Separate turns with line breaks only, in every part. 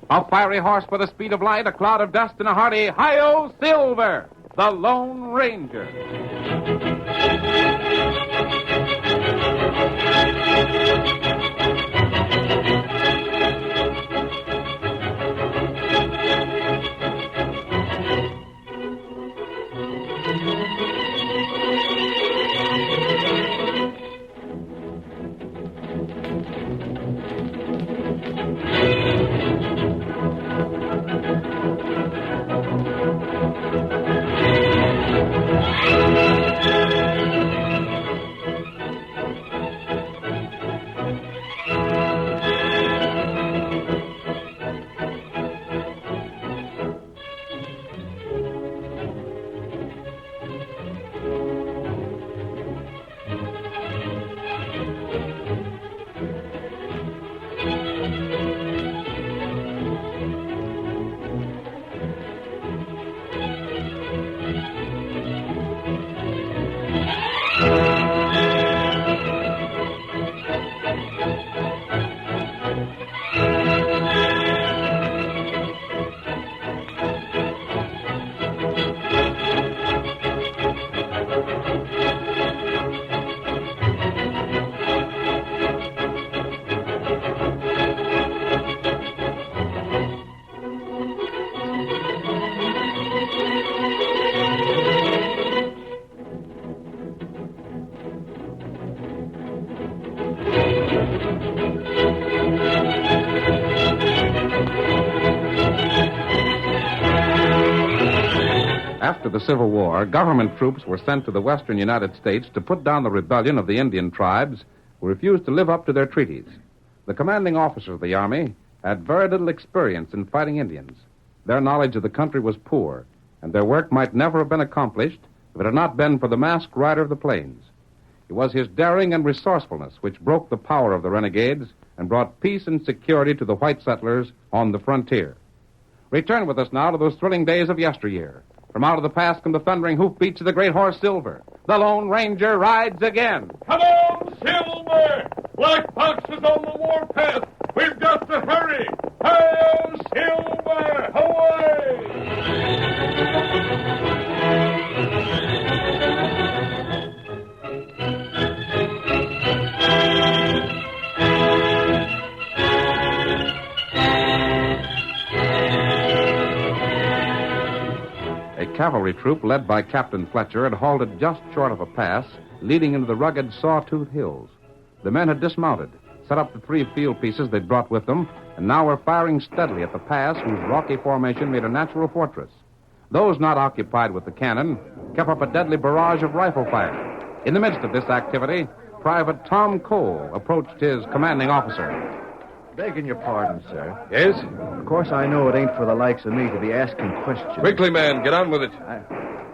A fiery horse with the speed of light, a cloud of dust, and a hearty Hi-Yo Silver, the Lone Ranger. After the Civil War, government troops were sent to the western United States to put down the rebellion of the Indian tribes who refused to live up to their treaties. The commanding officers of the Army had very little experience in fighting Indians. Their knowledge of the country was poor, and their work might never have been accomplished if it had not been for the masked rider of the plains. It was his daring and resourcefulness which broke the power of the renegades and brought peace and security to the white settlers on the frontier. Return with us now to those thrilling days of yesteryear. From out of the past come the thundering hoofbeats of the great horse Silver. The Lone Ranger rides again.
Come on, Silver! Black Fox is on the warpath. We've got to hurry. Hi-yo, Silver!
A cavalry troop led by Captain Fletcher had halted just short of a pass leading into the rugged Sawtooth Hills. The men had dismounted, set up the 3 field pieces they'd brought with them, and now were firing steadily at the pass whose rocky formation made a natural fortress. Those not occupied with the cannon kept up a deadly barrage of rifle fire. In the midst of this activity, Private Tom Cole approached his commanding officer.
Begging your pardon, sir.
Yes?
Of course, I know it ain't for the likes of me to be asking questions.
Quickly, man, get on with it.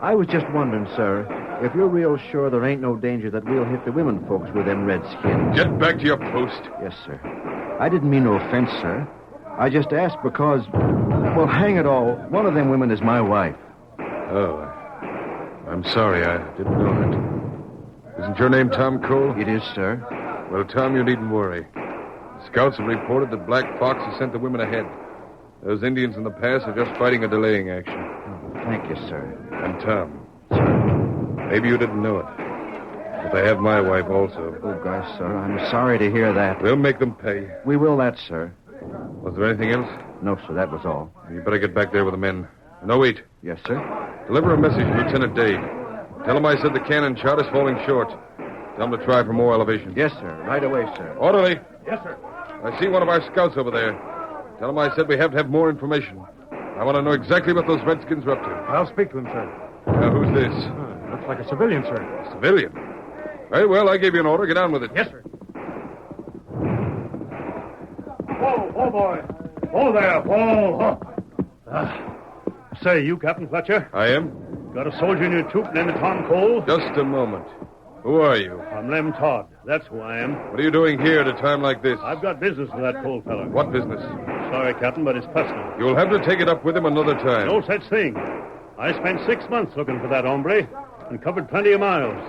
I was just wondering, sir, if you're real sure there ain't no danger that we'll hit the women folks with them redskins.
Get back to your post.
Yes, sir. I didn't mean no offense, sir. I just asked because, well, hang it all, one of them women is my wife.
Oh, I'm sorry, I didn't know that. Isn't your name Tom Cole?
It is, sir.
Well, Tom, you needn't worry. Scouts have reported that Black Fox has sent the women ahead. Those Indians in the pass are just fighting a delaying action.
Oh, thank you, sir.
And Tom,
Sir.
maybe you didn't know it, but they have my wife also.
Oh, gosh, sir, I'm sorry to hear that.
We'll make them pay.
We will that, sir.
Was there anything else?
No, sir, that was all.
You better get back there with the men. No, wait.
Yes, sir.
Deliver a message to Lieutenant Dave. Tell him I said the cannon shot is falling short. Tell him to try for more elevation.
Yes, sir. Right away, sir.
Orderly.
Yes, sir.
I see one of our scouts over there. Tell him I said we have to have more information. I want to know exactly what those redskins are up to.
I'll speak to him, sir.
Now, who's this?
Looks like a civilian, sir.
A civilian. Very well, I gave you an order. Get on with it.
Yes, sir. Whoa, boy. Whoa there, whoa. Say, you Captain Fletcher?
I am?
Got a soldier in your troop named Tom Cole?
Just a moment. Who are you?
I'm Lem Todd. That's who I am.
What are you doing here at a time like this?
I've got business with that Cole feller.
What business?
Sorry, Captain, but it's personal.
You'll have to take it up with him another time.
No such thing. I spent 6 months looking for that hombre and covered plenty of miles.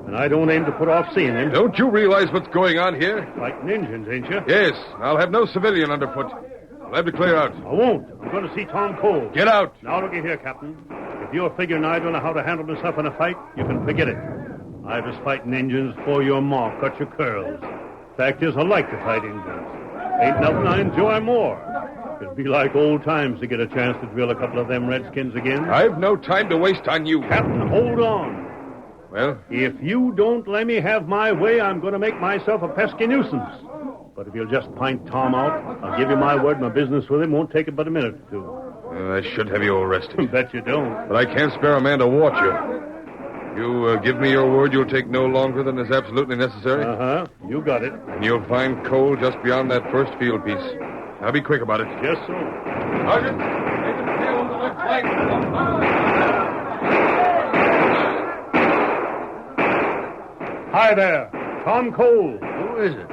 And I don't aim to put off seeing him.
Don't you realize what's going on here?
Fighting Indians, ain't you?
Yes. I'll have no civilian underfoot. I'll have to clear out.
I won't. I'm going to see Tom Cole.
Get out.
Now, looky here, Captain. If you're figuring I don't know how to handle myself in a fight, you can forget it. I was fighting Indians before your ma cut your curls. Fact is, I like to fight Indians. Ain't nothing I enjoy more. It'd be like old times to get a chance to drill a couple of them redskins again.
I've no time to waste on you.
Captain, hold on.
Well?
If you don't let me have my way, I'm going to make myself a pesky nuisance. But if you'll just point Tom out, I'll give you my word my business with him won't take but a minute or two.
I should have you arrested.
Bet you don't.
But I can't spare a man to watch you. You give me your word you'll take no longer than is absolutely necessary?
Uh-huh. You got it.
And you'll find Cole just beyond that first field piece. Now be quick about it.
Yes, sir.
Sergeant, take the field on the left flank.
Hi there. Tom Cole.
Who is it?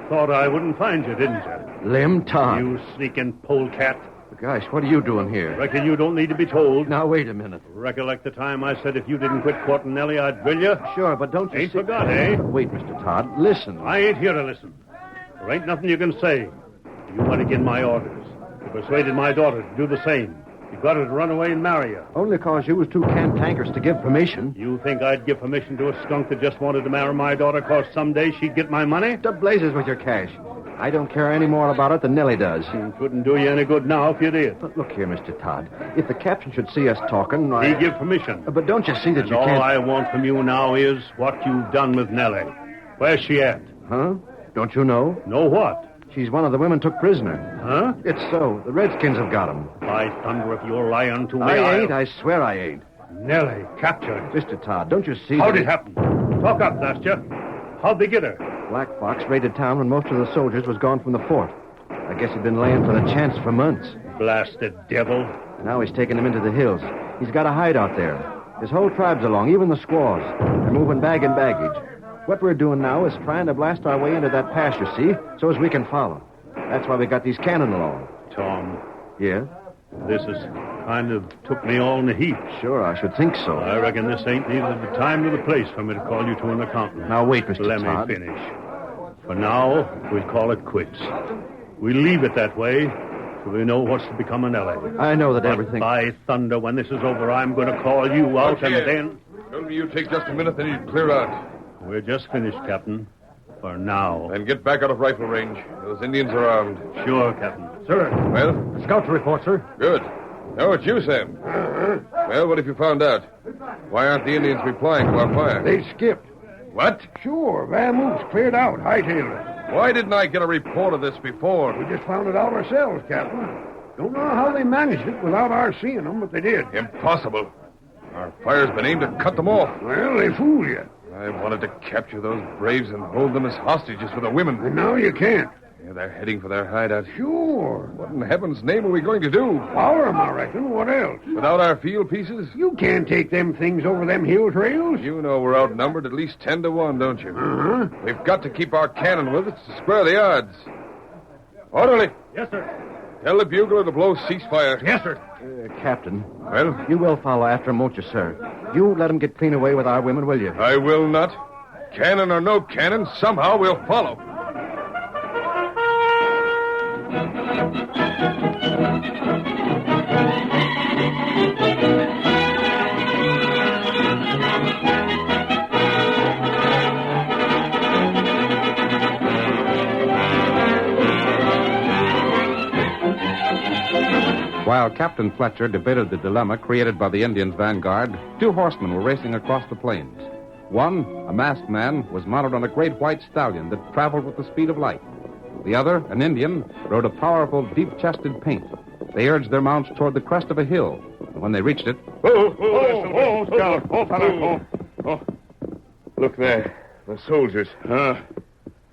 Thought I wouldn't find you, didn't you?
Lim Todd.
You sneaking polecat.
Gosh, what are you doing here?
Reckon you don't need to be told.
Now, wait a minute.
Recollect the time I said if you didn't quit courting Nellie, I'd drill you?
Sure, but don't you
Ain't
see...
forgot, eh?
Wait, Mr. Todd. Listen.
I ain't here to listen. There ain't nothing you can say. You went against my orders. You persuaded my daughter to do the same. You got her to run away and marry you.
Only cause you was too cantankerous to give permission.
You think I'd give permission to a skunk that just wanted to marry my daughter cause someday she'd get my money?
The blazes with your cash. I don't care any more about it than Nellie does.
It wouldn't do you any good now if you did.
But look here, Mr. Todd. If the captain should see us talking,
He give permission.
But don't you see that
And
you
all
can't...
I want from you now is what you've done with Nellie. Where's she at?
Huh? Don't you know?
Know what?
She's one of the women took prisoner.
Huh?
It's so. The Redskins have got him.
By thunder, if you're lying to me,
I ain't. I swear I ain't.
Nellie, captured.
Mr. Todd, don't you see...
How'd
that
it happen? Talk up, Nastya. How'd they get her?
Black Fox raided town when most of the soldiers was gone from the fort. I guess he'd been laying for the chance for months.
Blasted devil.
Now he's taking them into the hills. He's got a hideout there. His whole tribe's along, even the squaws. They're moving bag and baggage. What we're doing now is trying to blast our way into that pass, you see, so as we can follow. That's why we got these cannon along.
Tom,
Yeah?
this has kind of took me all in the heap.
Sure, I should think so.
I reckon this ain't neither the time nor the place for me to call you to an accountant.
Now, wait, Mr.
Let
Todd.
me finish. For now, we'll call it quits. We'll leave it that way so we know what's to become of Nellie.
I know that
But
everything...
by thunder, when this is over, I'm going to call you out,
Look
and
here.
then...
Told me you'd take just a minute, then you'd clear out.
We're just finished, Captain. For now.
Then get back out of rifle range. Those Indians are armed.
Sure, Captain.
Sir,
Well,
Scout's report, sir.
good. Now it's you, Sam. Well, what have you found out? Why aren't the Indians replying to our fire?
They skipped.
What?
Sure, Vamoose cleared out, hightailed it.
Why didn't I get a report of this before?
We just found it out ourselves, Captain. Don't know how they managed it without our seeing them, but they did.
Impossible. Our fire's been aimed to cut them off.
Well, they fooled you.
I wanted to capture those braves and hold them as hostages for the women.
And now you can't.
Yeah, they're heading for their hideout.
Sure.
What in heaven's name are we going to do?
Power 'em, I reckon. What else?
Without our field pieces?
You can't take them things over them hill trails.
You know we're outnumbered at least 10 to 1, don't you?
Uh-huh.
We've got to keep our cannon with us to square the odds. Orderly,
Yes, sir.
tell the bugler to blow ceasefire.
Yes, sir.
Captain,
Well,
you will follow after him, won't you, sir? You let him get clean away with our women, will you?
I will not. Cannon or no cannon, somehow we'll follow.
While Captain Fletcher debated the dilemma created by the Indians' vanguard, two horsemen were racing across the plains. One, a masked man, was mounted on a great white stallion that traveled with the speed of light. The other, an Indian, rode a powerful, deep-chested paint. They urged their mounts toward the crest of a hill. And when they reached it,
Scout. Oh. Look there. The soldiers.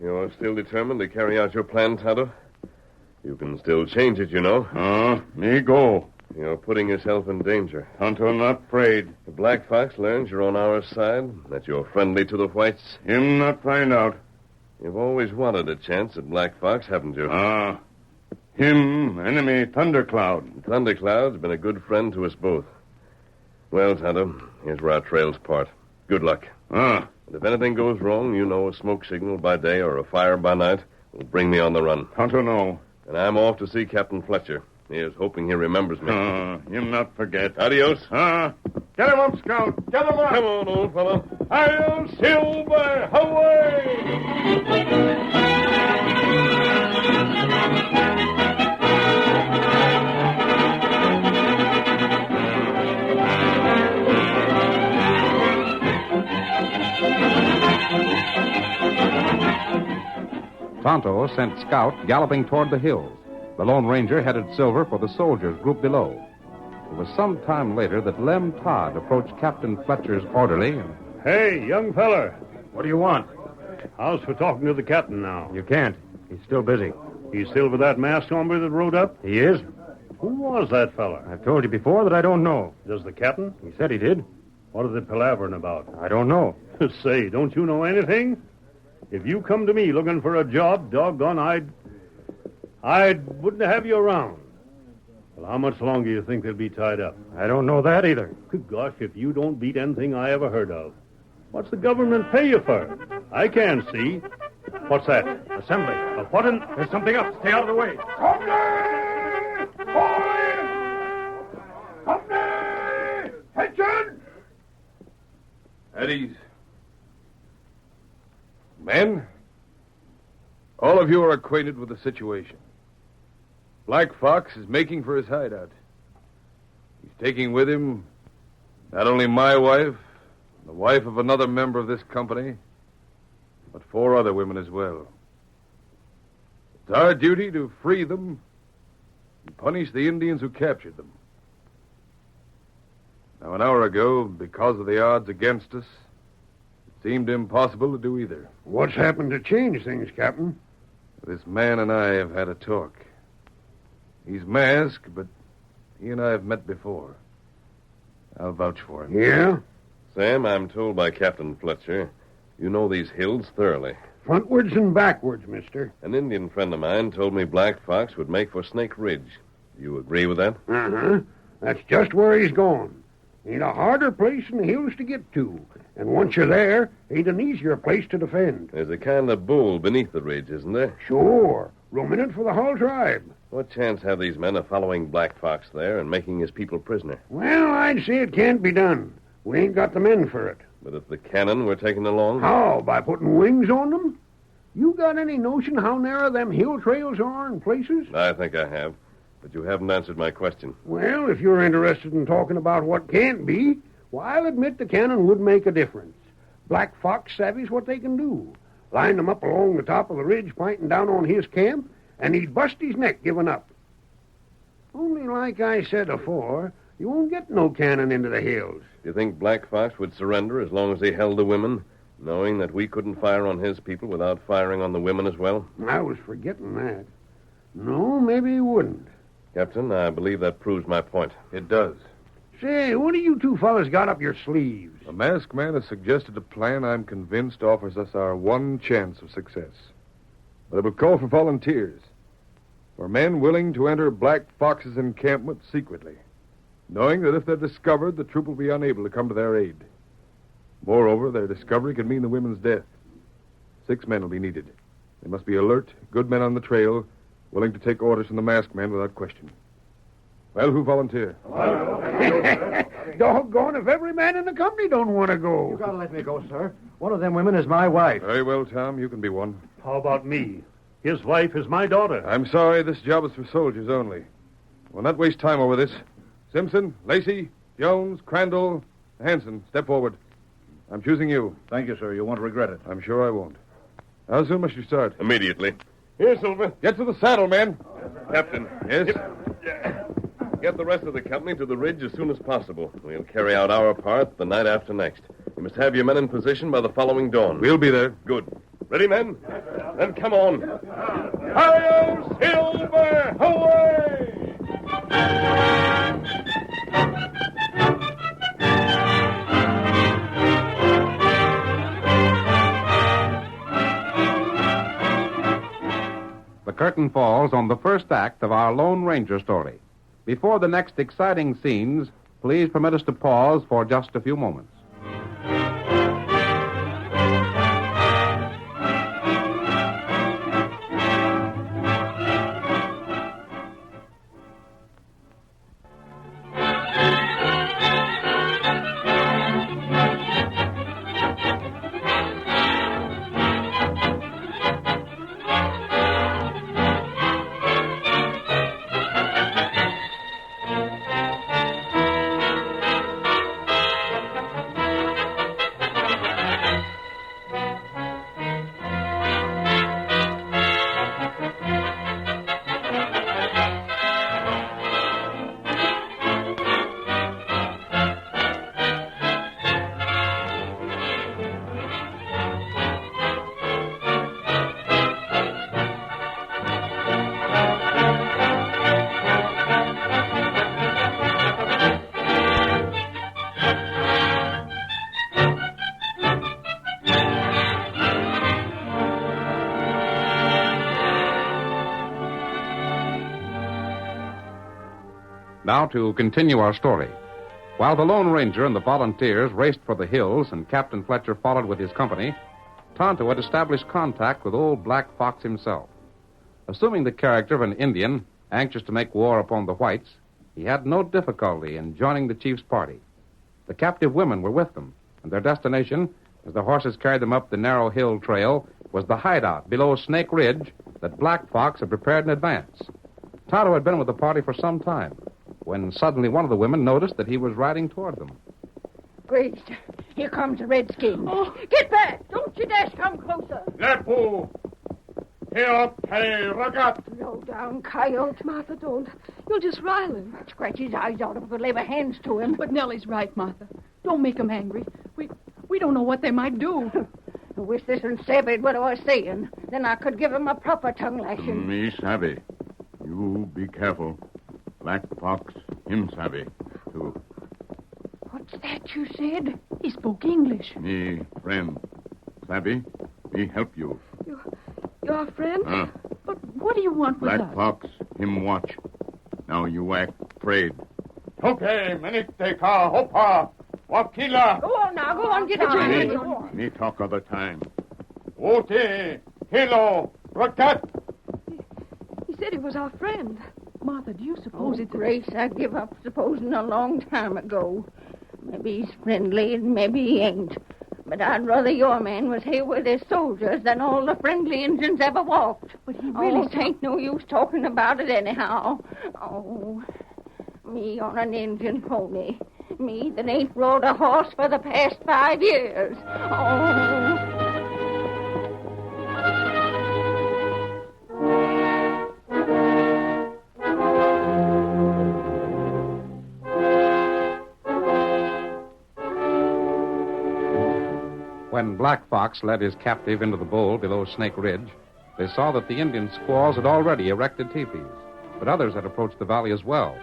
You're still determined to carry out your plan, Tonto? You can still change it, you know.
Me go.
You're putting yourself in danger.
Tonto not afraid.
The Black Fox learns you're on our side, that you're friendly to the whites.
Him not find out.
You've always wanted a chance at Black Fox, haven't you?
Him, enemy Thundercloud.
Thundercloud's been a good friend to us both. Well, Tonto, here's where our trails part. Good luck. And if anything goes wrong, you know a smoke signal by day or a fire by night will bring me on the run.
Tonto know.
And I'm off to see Captain Fletcher. Here's hoping he remembers me.
Him not forget.
Adios.
Get him up, Scout. Get him up.
Come on, old fellow.
Hail Silver! Away!
Tonto sent Scout galloping toward the hills. The Lone Ranger headed Silver for the soldiers grouped below. It was some time later that Lem Todd approached Captain Fletcher's orderly and...
Hey, young feller.
What do you want?
How's for talking to the captain now?
You can't. He's still busy.
He's still with that masked hombre that rode up?
He is?
Who was that feller?
I've told you before that I don't know.
Does the captain?
He said he did.
What are they palavering about?
I don't know.
Say, don't you know anything? If you come to me looking for a job, doggone, I wouldn't have you around. Well, how much longer do you think they'll be tied up?
I don't know that either.
Good gosh, if you don't beat anything I ever heard of. What's the government pay you for? I can't see. What's that?
Assembly.
What in...
There's something up. Stay out of the way.
Attention!
At ease. Men, all of you are acquainted with the situation. Black Fox is making for his hideout. He's taking with him not only my wife, the wife of another member of this company, but 4 other women as well. It's our duty to free them and punish the Indians who captured them. Now, an hour ago, because of the odds against us, it seemed impossible to do either.
What's happened to change things, Captain?
This man and I have had a talk. He's masked, but he and I have met before. I'll vouch for him.
Yeah?
Sam, I'm told by Captain Fletcher, you know these hills thoroughly.
Frontwards and backwards, mister.
An Indian friend of mine told me Black Fox would make for Snake Ridge. Do you agree with that?
Uh-huh. That's just where he's going. Ain't a harder place in the hills to get to. And once you're there, ain't an easier place to defend.
There's a kind of bull beneath the ridge, isn't there?
Sure. Room in it for the whole tribe.
What chance have these men of following Black Fox there and making his people prisoner?
Well, I'd say it can't be done. We ain't got the men for it.
But if the cannon were taken along?
How? By putting wings on them? You got any notion how narrow them hill trails are in places?
I think I have. But you haven't answered my question.
Well, if you're interested in talking about what can't be, why, I'll admit the cannon would make a difference. Black Fox savvies what they can do. Line them up along the top of the ridge, pointing down on his camp, and he'd bust his neck giving up. Only like I said afore, you won't get no cannon into the hills.
Do you think Black Fox would surrender as long as he held the women, knowing that we couldn't fire on his people without firing on the women as well?
I was forgetting that. No, maybe he wouldn't.
Captain, I believe that proves my point. It does.
Say, what do you two fellas got up your sleeves?
The masked man has suggested a plan I'm convinced offers us our one chance of success. But it will call for volunteers, for men willing to enter Black Fox's encampment secretly, knowing that if they're discovered, the troop will be unable to come to their aid. Moreover, their discovery could mean the women's death. 6 men will be needed. They must be alert, good men on the trail, willing to take orders from the masked man without question. Well, who volunteer?
Doggone if every man in the company don't want to go.
You gotta let me go, sir. One of them women is my wife.
Very well, Tom. You can be one.
How about me? His wife is my daughter.
I'm sorry, this job is for soldiers only. We'll not waste time over this. Simpson, Lacey, Jones, Crandall, Hanson, step forward. I'm choosing you.
Thank you, sir. You won't regret it.
I'm sure I won't. How soon must you start?
Immediately.
Here, Silver. Get to the saddle, men. Captain. Yes? Get the rest of the company to the ridge as soon as possible. We'll carry out our part the night after next. You must have your men in position by the following dawn. We'll be there. Good. Ready, men? Then come on. Hail, Silver! Away!
The curtain falls on the first act of our Lone Ranger story. Before the next exciting scenes, please permit us to pause for just a few moments. Now to continue our story. While the Lone Ranger and the volunteers raced for the hills and Captain Fletcher followed with his company, Tonto had established contact with old Black Fox himself. Assuming the character of an Indian anxious to make war upon the whites, he had no difficulty in joining the chief's party. The captive women were with them, and their destination, as the horses carried them up the narrow hill trail, was the hideout below Snake Ridge that Black Fox had prepared in advance. Tonto had been with the party for some time, when suddenly one of the women noticed that he was riding toward them.
Grace, here comes the redskin. Oh. Get back! Don't you dare come closer.
Lepo! Here, Harry, Ragat!
Low down coyote.
Martha, don't. You'll just rile him.
Scratch his eyes out if we lay our hands to him.
But Nellie's right, Martha. Don't make him angry. We don't know what they might do.
I wish this one saved what I was saying. Then I could give him a proper tongue lashing.
Me savvy. You be careful. Black Fox, him savvy, too.
What's that you said?
He spoke English.
Me friend. Savvy, me help you.
You're our friend? But what do you want with
Black
us?
Fox, him watch. Now you act afraid. Okay, menite ka hopa. Wakila.
Go on now, go on, get it.
Me talk other time. Ote, Hilo, Rakat.
He said he was our friend. Martha, do you suppose it's...
Grace, I give up supposing a long time ago. Maybe he's friendly and maybe he ain't. But I'd rather your man was here with his soldiers than all the friendly Indians ever walked.
But he really...
ain't no use talking about it anyhow. Oh, me on an Indian pony. Me that ain't rode a horse for the past 5 years. Oh...
When Black Fox led his captive into the bowl below Snake Ridge, they saw that the Indian squaws had already erected teepees, but others had approached the valley as well,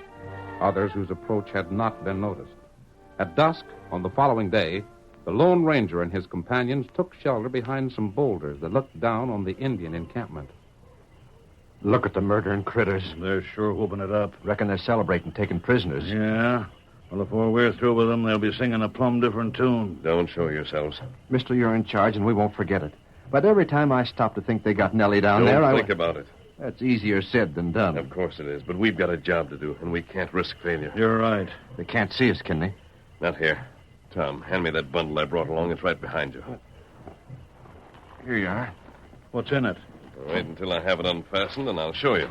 others whose approach had not been noticed. At dusk on the following day, the Lone Ranger and his companions took shelter behind some boulders that looked down on the Indian encampment.
Look at the murdering critters.
They're sure whooping it up.
Reckon they're celebrating taking prisoners.
Yeah. Well, before we're through with them, they'll be singing a plumb different tune.
Don't show yourselves.
Mister, you're in charge, and we won't forget it. But every time I stop to think they got Nellie down
Don't
there,
think about it.
That's easier said than done.
Of course it is, but we've got a job to do, and we can't risk failure.
You're right.
They can't see us, can they?
Not here. Tom, hand me that bundle I brought along. It's right behind you.
Here you are.
What's in it?
Wait until I have it unfastened, and I'll show you.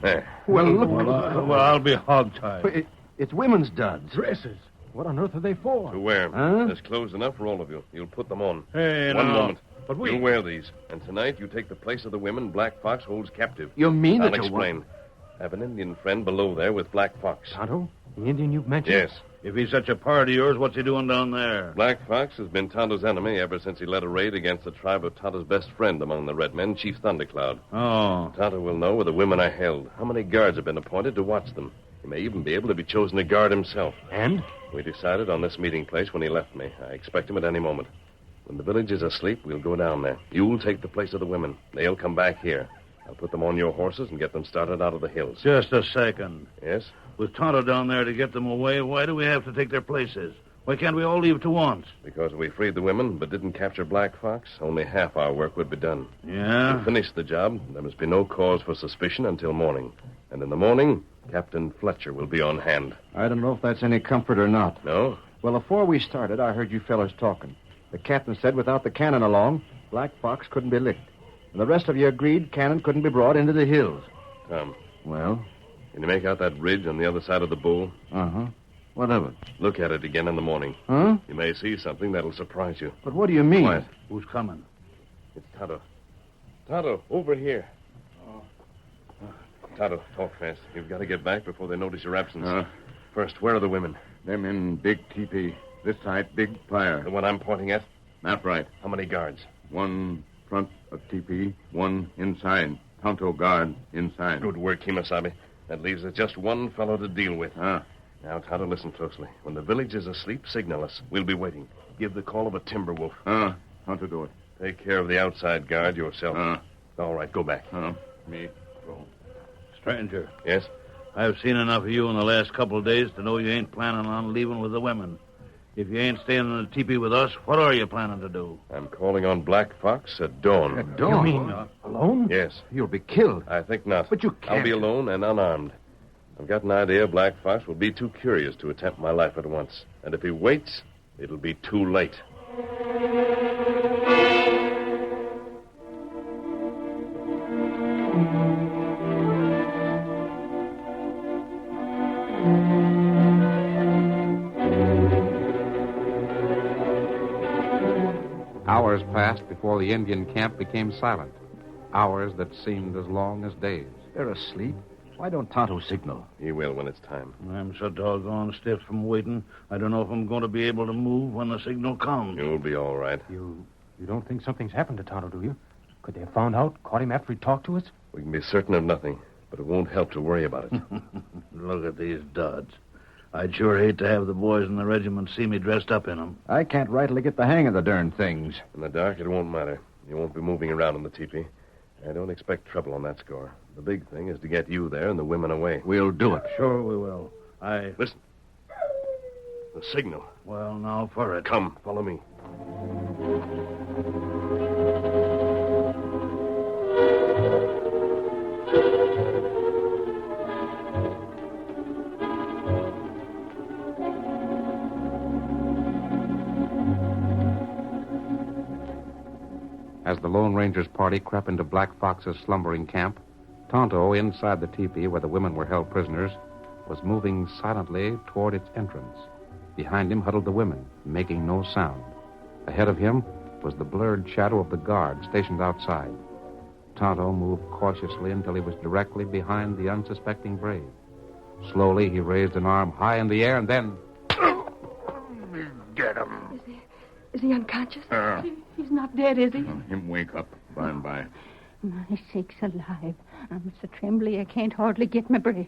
There.
Well, look.
Well, I'll be hogtied.
It's women's duds.
Dresses.
What on earth are they for?
To wear.
Huh?
There's clothes enough for all of you. You'll put them on.
Hey,
One
now.
moment.
But we...
You'll wear these. And tonight, you take the place of the women Black Fox holds captive.
You mean
I'll
that
explain. I have an Indian friend below there with Black Fox.
Tonto? The Indian you've mentioned?
Yes.
If he's such a part of yours, what's he doing down there?
Black Fox has been Tonto's enemy ever since he led a raid against the tribe of Tonto's best friend among the red men, Chief Thundercloud.
Oh.
Tonto will know where the women are held, how many guards have been appointed to watch them. He may even be able to be chosen a guard himself.
And?
We decided on this meeting place when he left me. I expect him at any moment. When the village is asleep, we'll go down there. You'll take the place of the women. They'll come back here. I'll put them on your horses and get them started out of the hills.
Just a second.
Yes?
With Tonto down there to get them away, why do we have to take their places? Why can't we all leave at once?
Because we freed the women but didn't capture Black Fox, only half our work would be done.
Yeah?
To finish the job, there must be no cause for suspicion until morning. And in the morning, Captain Fletcher will be on hand.
I don't know if that's any comfort or not.
No?
Well, before we started, I heard you fellas talking. The captain said without the cannon along, Black Fox couldn't be licked. And the rest of you agreed cannon couldn't be brought into the hills.
Tom,
Well?
can you make out that ridge on the other side of the bowl?
Uh-huh. What of it?
Look at it again in the morning.
Huh?
You may see something that'll surprise you.
But what do you mean?
Quiet.
Who's coming?
It's Tonto. Tonto, over here. Tonto, talk fast. You've got to get back before they notice your absence. First, where are the women?
Them in big teepee. This side, big fire.
The one I'm pointing at?
Not right.
How many guards?
One front of teepee, one inside. Tonto guard inside.
Good work, Kimasabi. That leaves us just one fellow to deal with.
Ah.
Now, Tonto, listen closely. When the village is asleep, signal us. We'll be waiting. Give the call of a timber wolf.
Tonto do it.
Take care of the outside guard yourself.
Ah.
All right, go back.
Me. Go.
Stranger,
Yes?
I've seen enough of you in the last couple of days to know you ain't planning on leaving with the women. If you ain't staying in the teepee with us, what are you planning to do?
I'm calling on Black Fox at dawn.
At dawn?
You mean alone?
Yes.
You'll be killed.
I think not.
But you can't.
I'll be alone and unarmed. I've got an idea Black Fox will be too curious to attempt my life at once. And if he waits, it'll be too late.
Hours passed before the Indian camp became silent. Hours that seemed as long as days.
They're asleep. Why don't Tonto signal?
He will when it's time.
I'm so doggone stiff from waiting. I don't know if I'm going to be able to move when the signal comes.
You'll be all right.
You don't think something's happened to Tonto, do you? Could they have found out, caught him after he talked to us?
We can be certain of nothing, but it won't help to worry about it.
Look at these duds. I'd sure hate to have the boys in the regiment see me dressed up in them.
I can't rightly get the hang of the darn things.
In the dark, it won't matter. You won't be moving around in the teepee. I don't expect trouble on that score. The big thing is to get you there and the women away.
We'll do it.
Sure we will.
Listen. The signal.
Well, now for it.
Come, follow me.
As the Lone Ranger's party crept into Black Fox's slumbering camp, Tonto, inside the teepee where the women were held prisoners, was moving silently toward its entrance. Behind him huddled the women, making no sound. Ahead of him was the blurred shadow of the guard stationed outside. Tonto moved cautiously until he was directly behind the unsuspecting brave. Slowly, he raised an arm high in the air and then...
Get him.
Is he unconscious? He's not dead, is he?
Him wake up by and by.
My sakes alive. I'm so trembly I can't hardly get my breath.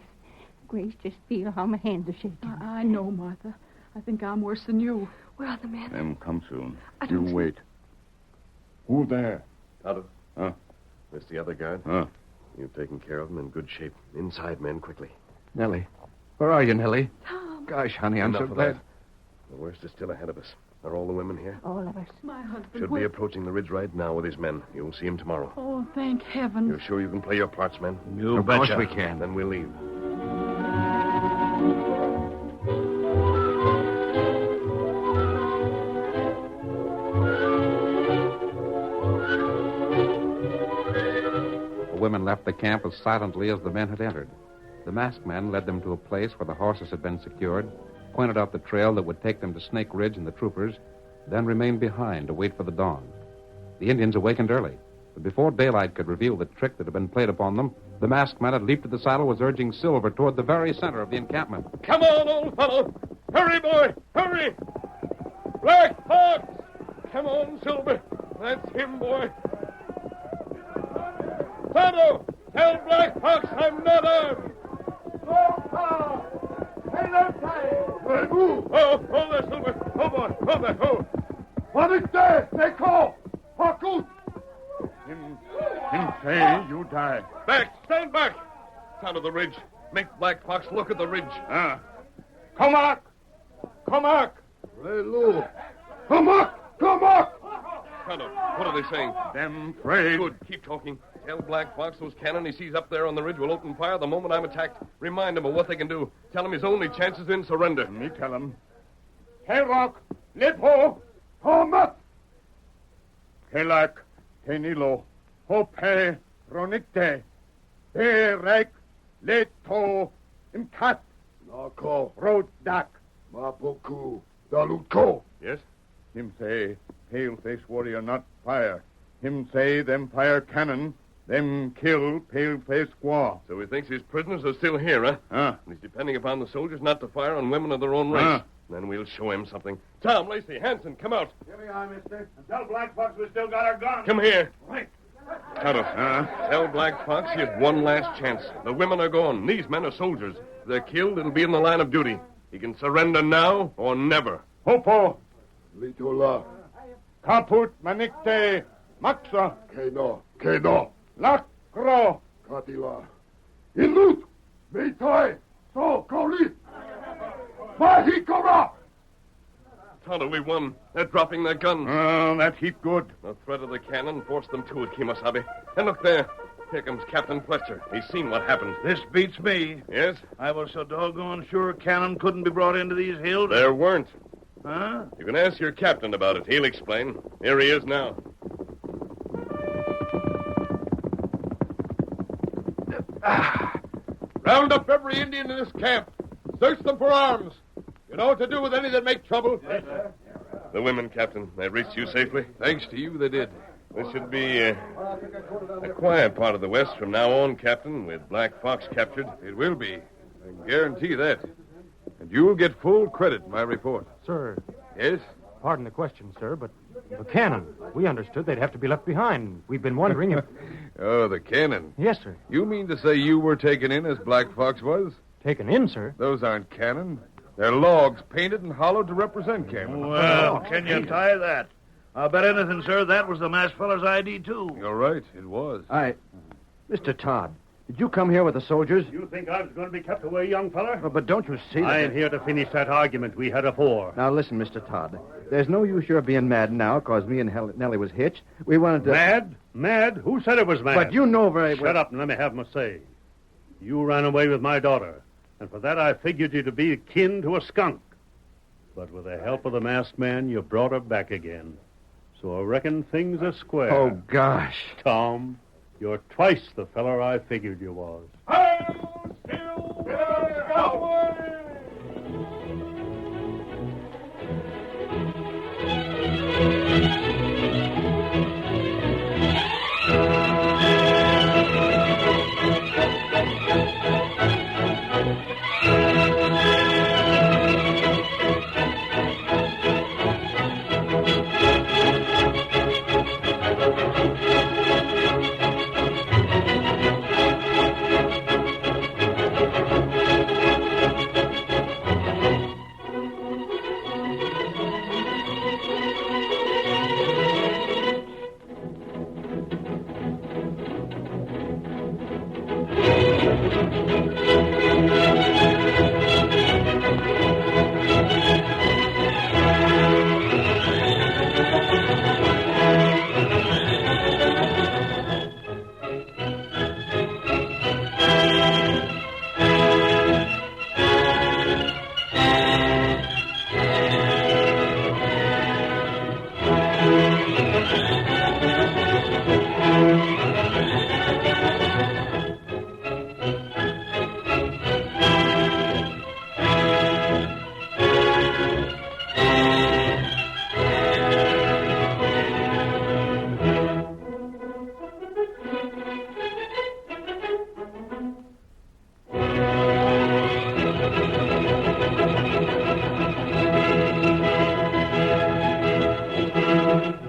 Grace, just feel how my hands are shaking.
I know, Martha. I think I'm worse than you.
Where are the men?
Them come soon.
I
You
don't see-
wait. Who there?
Tonto.
Huh?
This the other guard?
Huh?
You've taken care of them in good shape. Inside, men, quickly.
Nellie. Where are you, Nellie?
Tom.
Gosh, honey, I'm
Enough
so
of
glad.
that. The worst is still ahead of us. Are all the women here?
All of us.
My husband.
Should be approaching the ridge right now with his men. You'll see him tomorrow.
Oh, thank heaven.
You're sure you can play your parts, men?
You
Of
betcha.
course we can.
Then we'll leave.
The women left the camp as silently as the men had entered. The masked man led them to a place where the horses had been secured, pointed out the trail that would take them to Snake Ridge and the troopers, then remained behind to wait for the dawn. The Indians awakened early, but before daylight could reveal the trick that had been played upon them, the masked man had leaped to the saddle, was urging Silver toward the very center of the encampment.
Come on, old fellow. Hurry, boy. Hurry. Black Fox. Come on, Silver. That's him, boy. Tonto, tell Black Fox I'm not armed. Oh, there, Silver. Oh, boy. Oh, there. Oh.
What is that? They call. Harkus. Him say you die.
Back. Stand back. Tonto, the ridge. Make Black Fox look at the ridge.
Come on.
Hello. Come up! Come up!
Tonto, what are they saying?
Them afraid.
Good. Keep talking. Tell Black Fox those cannon he sees up there on the ridge will open fire the moment I'm attacked. Remind him of what they can do. Tell him his only chance is in surrender.
Me tell him. K-Rock, Lipo, Thomas. Kelak, Kenilo, Hope, Ronikte, Berek, Leto, Imkat, Nako, Rodak, Mapoku, Dalutko.
Yes?
Him say, pale-face warrior not fire. Him say, them fire cannon, them kill pale-face squaw.
So he thinks his prisoners are still here, huh?
Huh?
And he's depending upon the soldiers not to fire on women of their own race.
Huh?
Then we'll show him something. Tom, Lacey, Hanson, come out.
Here we are, mister. And tell Black Fox we still got our gun.
Come here.
Right.
Tonto, tell Black Fox he has one last chance. The women are gone. These men are soldiers. If they're killed, it'll be in the line of duty. He can surrender now or never.
Hopo,
Litola.
Kaput, Manikte, Maxa,
Keno.
Lakro.
Katila. Ilut.
Betoy, so, Crowley. Why he come up?
Tonto, we won. They're dropping their guns.
Oh, that heap good.
The threat of the cannon forced them to it, Kimosabe. And look there. Here comes Captain Fletcher. He's seen what happened.
This beats me.
Yes?
I was so doggone sure cannon couldn't be brought into these hills.
There weren't.
Huh?
You can ask your captain about it. He'll explain. Here he is now.
Round up every Indian in this camp. Search them for arms. You know what to do with any that make trouble? Yes, sir.
The women, Captain, they reached you safely?
Thanks to you, they did.
This should be a quiet part of the West from now on, Captain, with Black Fox captured.
It will be. I can guarantee that. And you'll get full credit in my report.
Sir,
Yes?
pardon the question, sir, but the cannon, we understood they'd have to be left behind. We've been wondering if...
Oh, the cannon.
Yes, sir.
You mean to say you were taken in as Black Fox was?
Taken in, sir.
Those aren't cannon. They're logs painted and hollowed to represent cannon.
Well, can you tie that? I'll bet anything, sir, that was the masked feller's ID, too.
You're right, it was.
Mr. Todd, did you come here with the soldiers?
You think I was going to be kept away, young feller?
Oh, but don't you see that...
I am here to finish that argument we had afore.
Now, listen, Mr. Todd. There's no use your being mad now because me and Nellie was hitched. We wanted to...
Mad? Mad? Who said it was mad?
But you know very well...
Shut up and let me have my say. You ran away with my daughter, and for that I figured you to be akin to a skunk. But with the help of the masked man, you brought her back again. So I reckon things are square.
Oh, gosh.
Tom, you're twice the feller I figured you was.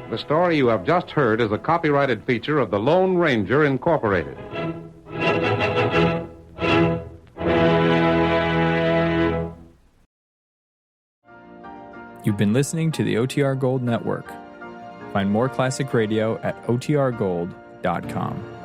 The story you have just heard is a copyrighted feature of the Lone Ranger Incorporated.
You've been listening to the OTR Gold Network. Find more classic radio at otrgold.com.